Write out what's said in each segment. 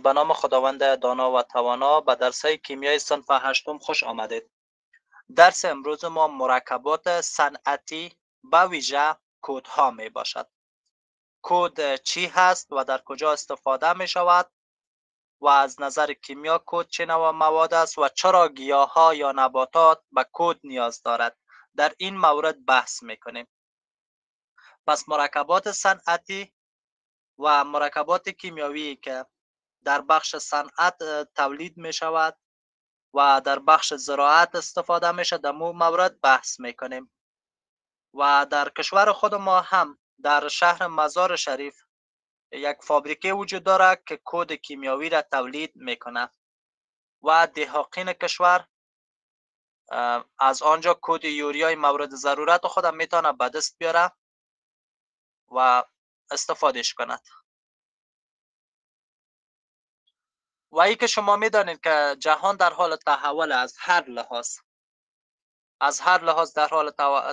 به نام خداوند دانا و توانا. به درس‌های کیمیای صنف هشتم خوش آمدید. درس امروز ما مرکبات صنعتی به ویژه کودها می باشد. کود چی هست و در کجا استفاده می شود و از نظر کیمیا کود چه نوع مواد است و چرا گیاه‌ها یا نباتات به کود نیاز دارد، در این مورد بحث می کنیم. پس مرکبات صنعتی و مرکبات کیمیاوی که در بخش صنعت تولید می شود و در بخش زراعت استفاده میشه، در مو مورد بحث میکنیم. و در کشور خود ما هم در شهر مزار شریف یک فابریکه وجود داره که کود کیمیاوی را تولید میکنه و دهاقین کشور از آنجا کود یوریای مورد ضرورت خود میتونه به دست بیاره و استفادهش کند. و ای که شما میدانید که جهان در حال تحول از هر لحاظ در حال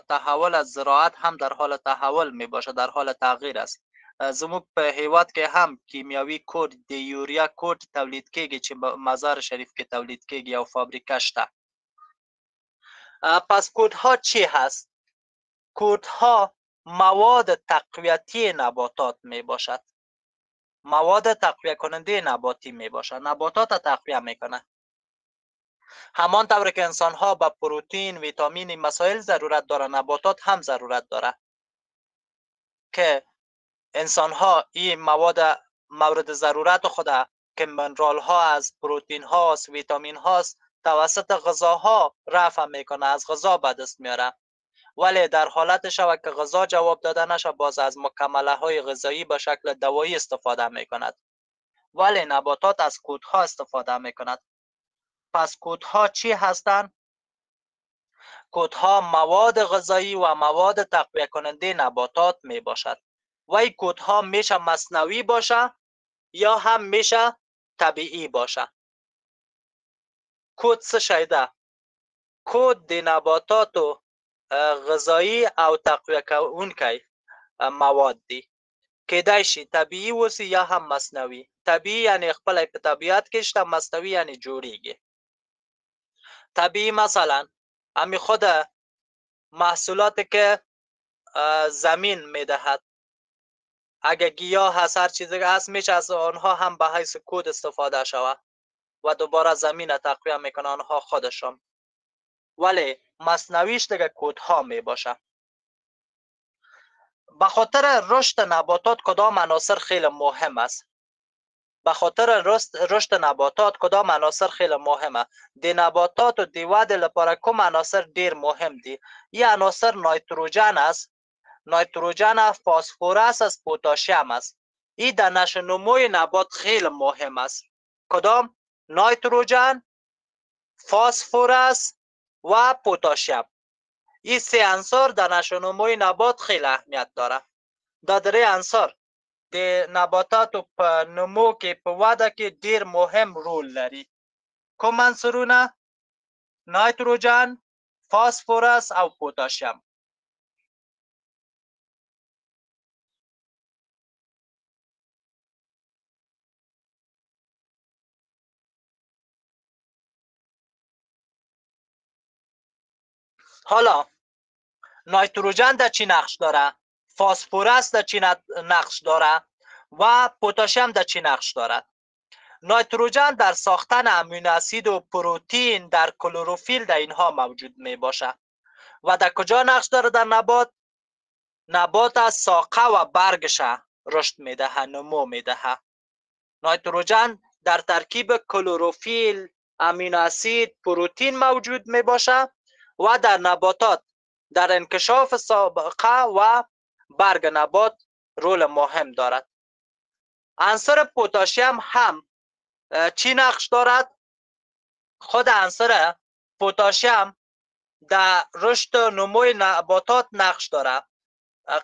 تحول، از زراعت هم در حال تحول می باشه، در حال تغییر است. زموږ په هیواد کې هم کیمیاوي کود د یوریا کود تولید کیږي چې مزار شریف کې تولید کیږي او فابریکه شته. پس کودها چی هست؟ کودها مواد تقویتی نباتات می باشد. مواد تقویه کننده نباتی می باشد. نباتات تقویه میکنه. همان طور که انسان ها به پروتئین، ویتامین مسائل ضرورت داره، نباتات هم ضرورت داره که انسان ها این مواد مورد ضرورت خود که منرال ها از پروتئین هاست، ویتامین هاست، توسط غذاها رفع میکنه، از غذا به دست میاره. ولی در حالت شوه که غذا جواب داده نشه، باز از مکمله های غذایی به شکل دوایی استفاده میکند. ولی نباتات از کودها استفاده میکند. پس کودها چی هستند؟ کودها مواد غذایی و مواد تقویه کننده نباتات می باشد. و این کودها میشه مصنوعی باشه یا هم میشه طبیعی باشه. کود څه شی ده؟ کود د نباتاتو غذایی او تقویه کوونکی مواد دی. کیدای شي طبیعي اوسي یا هم مصنوعي. طبیعي یعنی خپل په طبیعت کې شته، مصنوعي یعنی جوړیږي. طبیعی مثلا امی خود محصولاتی که زمین میدهد، اگه گیاه هست، هر چیزی هست، میشه از آنها هم به حیث کود استفاده شود و دوباره زمین تقویه میکنه آنها خودشان. ولی مصنوعیش دیگه کودها میباشه. به خاطر رشد نباتات کدام عناصر خیلی مهم است؟ به خاطر رشد نباتات کدام عناصر خیلی مهمه؟ د نباتات و د ودې لپاره کوم عناصر ډیر مهم دي؟ این عناصر نایتروژن است، نایتروژن، فسفرس است، پتاسیم است. این در نشو نموی نبات خیلی مهم است. کدام؟ نایتروژن، فسفرس و پتاسیم. این سه عنصر در نشو نموی نبات خیلی اهمیت داره. دا درې عنصر د نباتاتو په نمو کې، په وده کې ډیر مهم رول لري. کوم عنصرونه؟ نایتروژن، فسفرس او پتاسیم. حالا نایتروژن در چی نقش داره؟ فسفرس در چی نقش داره؟ و پتاسیم در چی نقش دارد؟ نایتروژن در ساختن امینو اسید و پروتئین در کلروفیل در اینها موجود می باشه. و در کجا نقش داره در نبات؟ نبات از ساقه و برگش رشد میدهه، نمو میدهه. نایتروژن در ترکیب کلروفیل، امینو اسید، پروتئین موجود می باشه و در نباتات در انکشاف ساقه و برگ نبات رول مهم دارد. عنصر پتاسیم هم چی نقش دارد؟ خود عنصر پتاسیم در رشد و نموی نباتات نقش داره.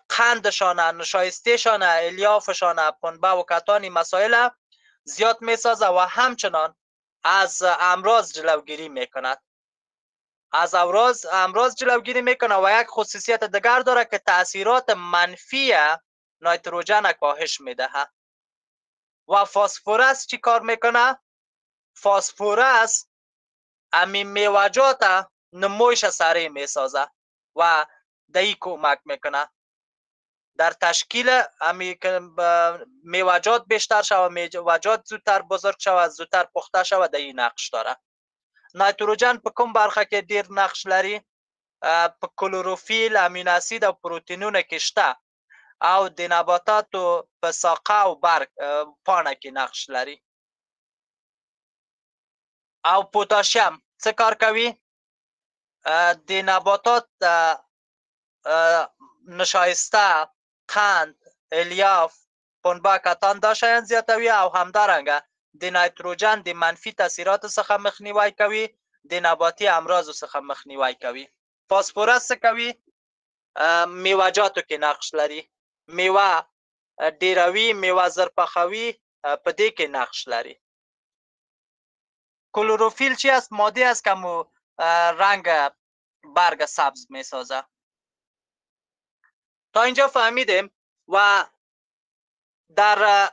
قندشان، نشایستهشان، الیافشان، پنبه و کتان مسائل زیاد میسازه و همچنان از امراض جلوگیری میکند. از امراض جلوگیری میکنه و یک خصوصیت دیگر داره که تاثیرات منفی نایتروژن کاهش میدهه. و فسفرس چی کار میکنه؟ فسفرس امی میوجات نمویش سریع میسازه و دهی کمک میکنه در تشکیل امی میوجات بیشتر شود، میوجات زودتر بزرگ شود، زودتر پخته شود، دهی نقش داره. نایتروژن په کوم برخه کې ډیر نقش لري؟ په کلوروفیل، امینو اسید او پروتینونو کې شته او د نباتاتو په ساقه او برگ پاڼه کې نقش لري. او پوتاشیم څه کار کوي؟ د نباتات نشایسته، قند، الیاف، پنبه، کتان دا شیان زیاتوي او همدارنګه د نایتروژن د منفي تاثیراتو څخه مخنیوی کوي، د نباتي امراضو څخه مخنیوی کوي. فاسفورس څه کوي؟ میوجاتو کې نقش لري، میوه ډیروي، میوه زر پخوي، په دې کې نقش لري. کلوروفیل چی است؟ ماده است که رنگ برگ سبز می سازه. تا اینجا فهمیدیم و در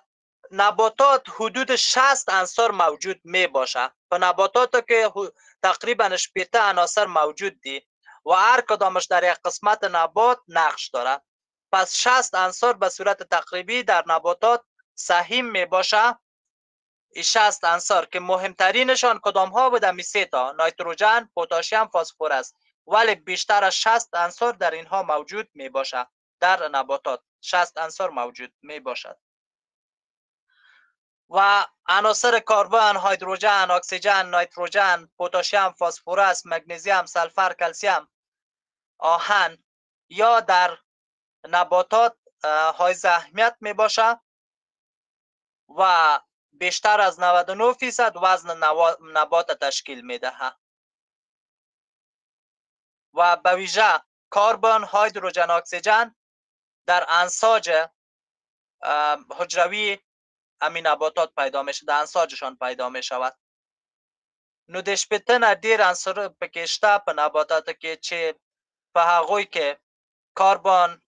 نباتات حدود 60 عنصر موجود می باشه. په نباتاتو که تقریبا 80 عناصر موجود دی و هر کدامش در یک قسمت نبات نقش داره. پس 60 عنصر به صورت تقریبی در نباتات سهیم می باشه. 60 عنصر که مهمترینشان کدام ها بوده؟ می 3 تا: نایتروژن، پتاسیم، فسفرس. ولی بیشتر از 60 عنصر در اینها موجود می باشه. در نباتات 60 عنصر موجود می باشد. و عناصر کربن، هیدروژن، اکسیژن، نایتروژن، پتاسیم، فسفرس، مگنیزیم، سلفر، کلسیم، آهن یا در نباتات حائز اهمیت می باشه و بیشتر از 99% وزن نبات تشکیل می دهد. و به ویژه کربن، هیدروژن، اکسیژن در انساج حجروی همین نباتات پیدا می شود، در انساجشان پیدا می شود. نو د شپته نه ډیر عنصر پکې شته په نباتاتو کې چې په هغوی کې کربن،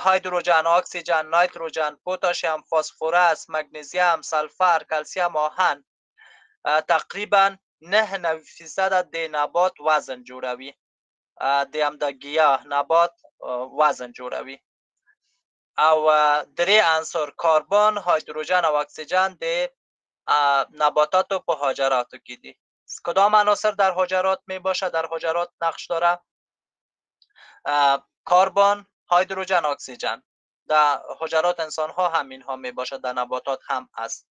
هیدروژن، اکسیژن، نایتروژن، پتاسیم، فسفرس، مگنیزیم، سلفر، کلسیم، آهن تقریبا 9% د نبات وزن جوړوي. د همدا گیاه نبات وزن جوړوي. او درې عنصر کربن، هیدروژن او اکسیژن د نباتاتو په حجراتو کې دي. کدام عناصر در حجرات می باشه؟ در حجرات نقش داره کربن، هیدروژن، اکسیژن. در حجرات انسان ها هم اینها می باشه، در نباتات هم است.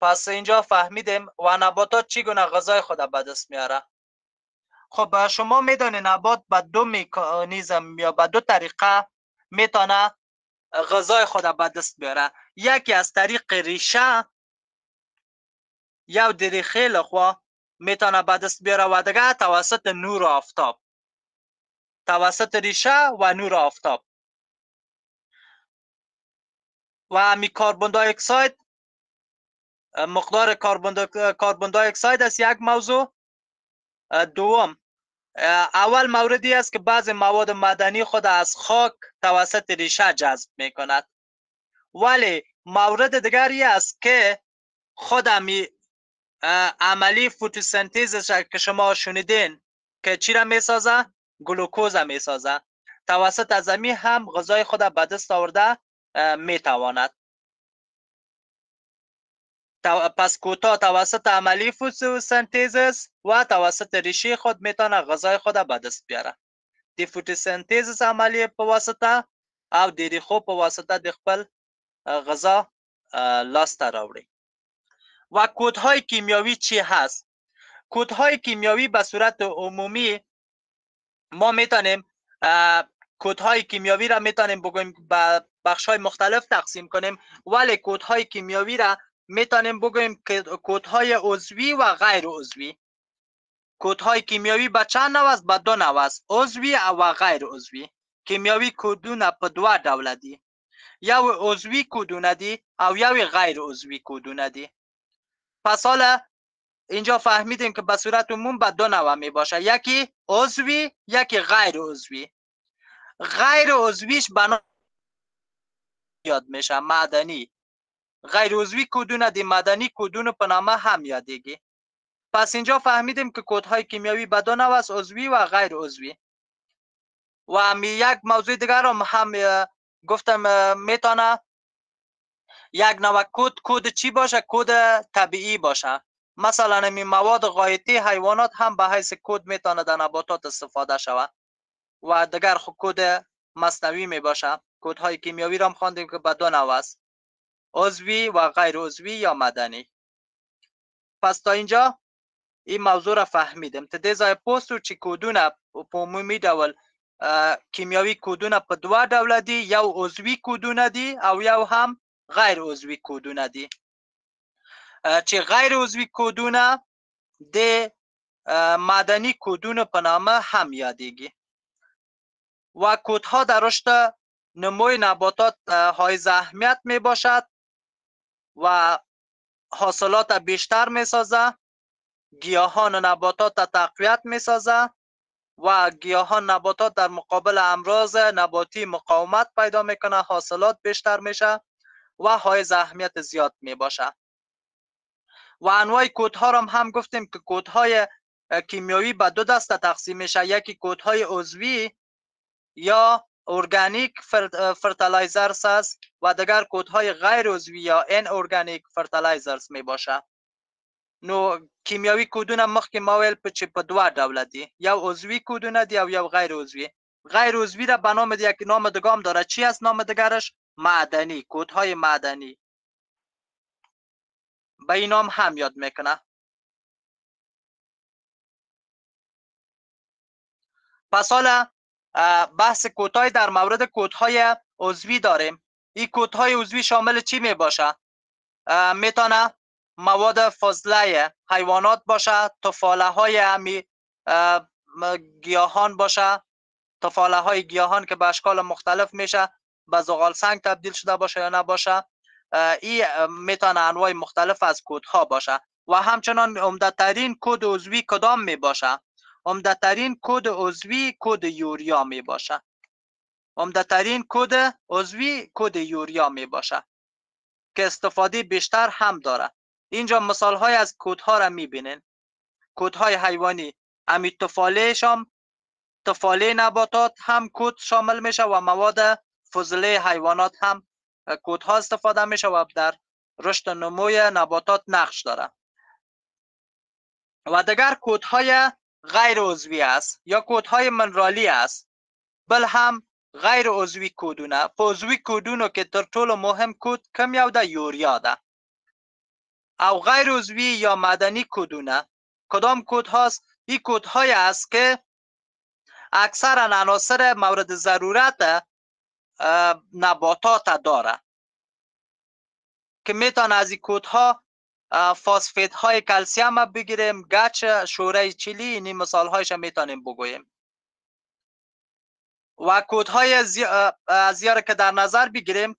پس اینجا فهمیدیم و نباتات چگونه غذای خود به دست میاره. خب شما میدونید نبات به دو مکانیزم یا به دو طریقه میتونه غذای خود به دست بیاره. یکی از طریق ریشه یا د ریښې لخوا میتونه به دست بیاره و دیگه توسط نور آفتاب، توسط ریشه و نور آفتاب. و همی کربن دی اکساید، مقدار کربن دی اکساید است یک موضوع. دوم، اول موردی است که بعض مواد معدنی خود از خاک توسط ریشه جذب می کند. ولی مورد دیگری است که خود همی عملی فوتوسنتزش که شما شنیدین که چی را می سازه؟ گلوکوز می سازه. توسط از همی هم غذای خود به دست آورده می تواند. پس کوتاه توسط عملی فوتوسنتزس و توسط ریشه خود میتونه غذای خود به دست بیاره. د فوتوسنتزس عملی په واسطه او د ریښو په واسطه د خپل غذا لاسته راوړي. و کودهای کیمیاوی چی هست؟ کودهای کیمیاوی به صورت عمومی ما میتونیم کودهای کیمیاوی را میتونیم بگوییم به بخش‌های مختلف تقسیم کنیم، ولی کودهای کیمیاوی را میتونیم بگوییم که کودهای عضوی و غیر عضوی. کودهای کیمیاوی به چند نوع است؟ به دو نوع است، عضوی و غیر عضوی. کیمیاوی کودونه په دوه ډوله دي، یو عضوی کودونه دي او یو غیر عضوی کودونه دي. پس حالا اینجا فهمیدیم که به صورت عموم به دو نوع می باشه، یکی عضوی، یکی غیر عضوی. غیر عضویش بنا یاد میشه، معدنی. غیر عضوی کودونه دی معدنی کودونه په نامه هم یادیږي. پس اینجا فهمیدیم که کودهای کیمیاوی به دو نوع است، عضوی و غیر عضوی. و یک موضوع دیگر هم گفتم میتونه یک نوع کود چی باشه؟ کود طبیعی باشه. مثلا این مواد غایطی حیوانات هم به حیث کود میتونه در نباتات استفاده شود و دیگر کود مصنوعی می باشه. کودهای کیمیاوی را هم خواندیم که به دو نوع است، عضوی و غیر عضوی یا معدنی. پس تا اینجا این موضوع را فهمیدیم. تا دې ځای پوه شو چې کودونه په عمومي ډول کیمیاوي کودونه په دوه ډوله دي، یو عضوي کودونه دي او یو هم غیر عضوي کودونه دي. چې غیر عضوي کودونه د معدنی کودونه په نامه هم یادیږي. و کودها در رشد نموی نباتات حائز اهمیت می باشد و حاصلات بیشتر می سازه، گیاهان و نباتات تقویت می سازه و گیاهان نباتات در مقابل امراض نباتی مقاومت پیدا میکنه، حاصلات بیشتر میشه و حائز اهمیت زیاد می باشه. و انواع کودها را هم گفتیم که کودهای کیمیاوی به دو دسته تقسیم میشه، یکی کودهای عضوی یا ارگانیک فرتلایزرز است و دیگر کودهای غیر عضوی یا ان ارگانیک فرتلایزرز می باشه. نو کیمیاوی کودونه مخکې ما ویل چې په دوه ډوله دي، یو عضوی کودونه دی او یو غیر عضوی. غیر عضوی را به نام یک نام دگام داره. چی است نام دگرش؟ معدنی، کودهای معدنی. به این نام هم یاد میکنه. پس حالا بحث کوتاهی در مورد کودهای عضوی داریم. این کودهای عضوی شامل چی می باشه؟ میتونه مواد فاضله حیوانات باشه، تفاله های همی گیاهان باشه، تفاله های گیاهان که به اشکال مختلف میشه، به زغال سنگ تبدیل شده باشه یا نباشه. این میتونه انواع مختلف از کودها باشه. و همچنان عمده‌ترین کود عضوی کدام می باشه؟ عمده‌ترین کود عضوی کود یوریا می باشه. عمده‌ترین کود عضوی کود یوریا می باشه که استفاده بیشتر هم داره. اینجا مثال های از کودها را میبینین. کودهای حیوانی، امی تفاله نباتات هم کود شامل میشه و مواد فضله حیوانات هم کودها استفاده میشه و در رشد نموی نباتات نقش داره. و دیگر کودهای غیر عضوی است یا کودهای منرالی است. بل هم غیر عضوی کودونه. په عضوی کودونو کې تر ټولو مهم کود کوم یو ده؟ یوریا ده. او غیر عضوی یا معدنی کودونه کدام کود هاست؟ این کود های است که اکثرا عناصر مورد ضرورت نباتات داره که میتونه از این کود ها فاسفیت های کلسیم بگیریم، گچ، شوره چیلی، این مثال هایش میتونیم بگوییم. و کود های زیاره که در نظر بگیریم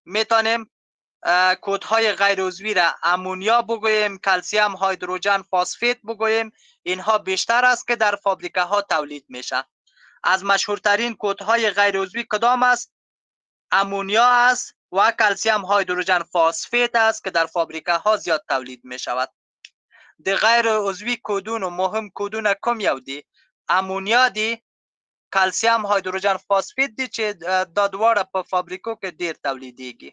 میتونیم کودهای غیر عضوی را امونیا بگوییم، کلسیم هیدروژن فاسفیت بگوییم. اینها بیشتر است که در فابریکه ها تولید میشه. از مشهورترین کودهای غیر عضوی کدام است؟ امونیا است و کلسیم هیدروژن فاسفیت است که در فابریکه ها زیاد تولید می شود. د غیر عضوی کودون و مهم کودون کم یو دی؟ امونیا دی، کلسیم هیدروژن فاسفیت دی چې دا دواړه په فابریکو کې ډیر تولیدیږي.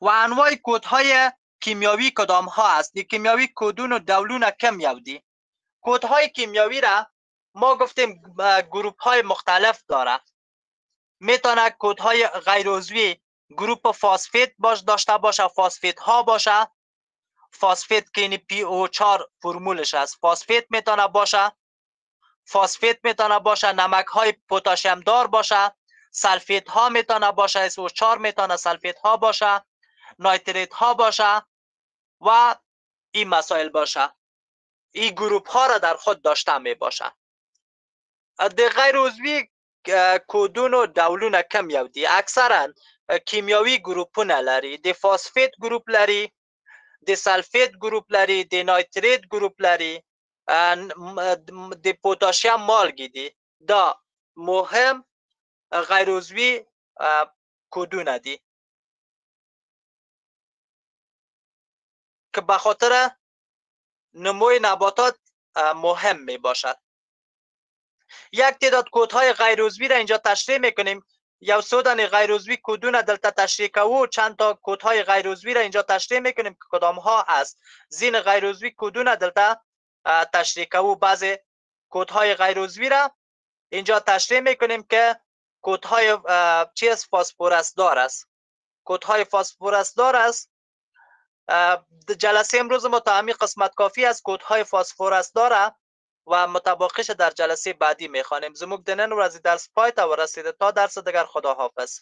و انواع کودهای کیمیاوی کدام ها است؟ دی کیمیاوی کودون و ډولونه کم یو دی؟ کودهای کیمیاوی را ما گفتیم گروپ های مختلف داره. میتونه کودهای غیر عضوی گروپ فاسفیت داشته باشه، فاسفیت ها باشه. فاسفیت که این PO4 فرمولش است. فاسفیت میتونه باشه، فاسفیت میتونه باشه، نمک های پتاسیم دار باشه، سلفیت ها میتونه باشه، SO4 میتونه سلفیت ها باشه، نایتریت ها باشه و این مسائل باشه. این گروپ ها را در خود داشته می باشه. د غیر عضوی کودون و ډولونه کم یو دي. اکثرا کیمیاوي ګروپونه لري. د فاسفیت ګروپ لري، د سلفیت ګروپ لري، د نایتریت ګروپ لري، د پوتاشیم مالګې دي. دا مهم غیر عضوي کدونه دی که به خاطر نموی نباتات مهم می باشد. یک تعداد کودهای غیر عضوی را اینجا تشریح میکنیم. یو سودن غیر عضوی کدونه دلتا تشریح کو، چند تا کودهای غیر عضوی را اینجا تشریح میکنیم که کدام ها است. زین غیر عضوی کدونه دلتا تشریح کو. بعضی کودهای غیر عضوی را اینجا تشریح میکنیم که کودهای چیز فسفرس دار است. کودهای فسفرس دار است. جلسه امروز ما تا همین قسمت کافی است. کودهای فسفرس داره و متباقیش در جلسه بعدی میخوانیم. زموږ د نن ورځې درس پای ته ورسیده. تا درس دیگر، خدا حافظ.